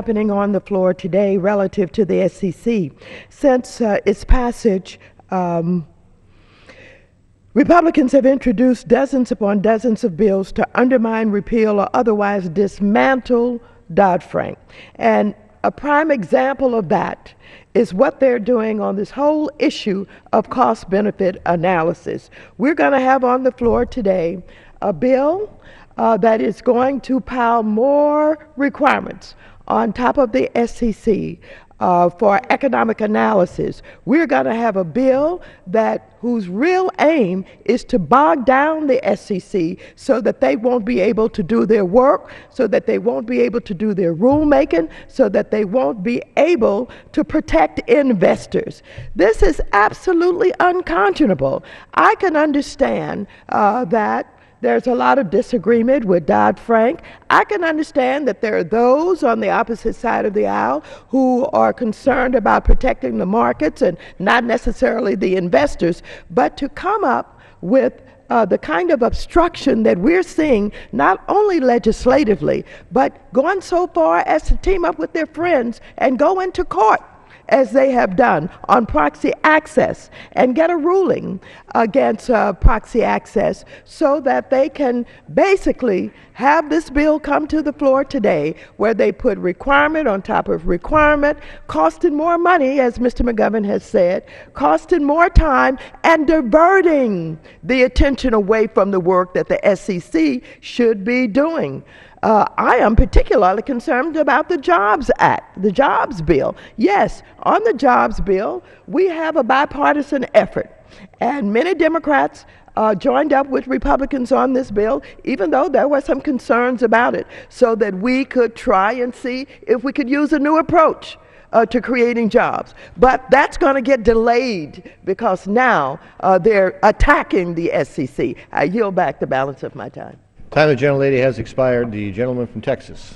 happening on the floor today relative to the SEC. Since its passage, Republicans have introduced dozens upon dozens of bills to undermine, repeal, or otherwise dismantle Dodd-Frank. And a prime example of that is what they're doing on this whole issue of cost-benefit analysis. We're going to have on the floor today a bill that is going to pile more requirements on top of the SEC for economic analysis. We're going to have a bill whose real aim is to bog down the SEC so that they won't be able to do their work, so that they won't be able to do their rulemaking, so that they won't be able to protect investors. This is absolutely unconscionable. I can understand that there's a lot of disagreement with Dodd-Frank. I can understand that there are those on the opposite side of the aisle who are concerned about protecting the markets and not necessarily the investors, but to come up with the kind of obstruction that we're seeing, not only legislatively, but going so far as to team up with their friends and go into court, as they have done on proxy access, and get a ruling against proxy access so that they can basically have this bill come to the floor today where they put requirement on top of requirement, costing more money, as Mr. McGovern has said, costing more time, and diverting the attention away from the work that the SEC should be doing. I am particularly concerned about the Jobs Act, the Jobs Bill. Yes, on the Jobs Bill, we have a bipartisan effort, and many Democrats joined up with Republicans on this bill, even though there were some concerns about it, so that we could try and see if we could use a new approach to creating jobs. But that's going to get delayed because now they're attacking the SEC. I yield back the balance of my time. Time of the gentlelady has expired. The gentleman from Texas.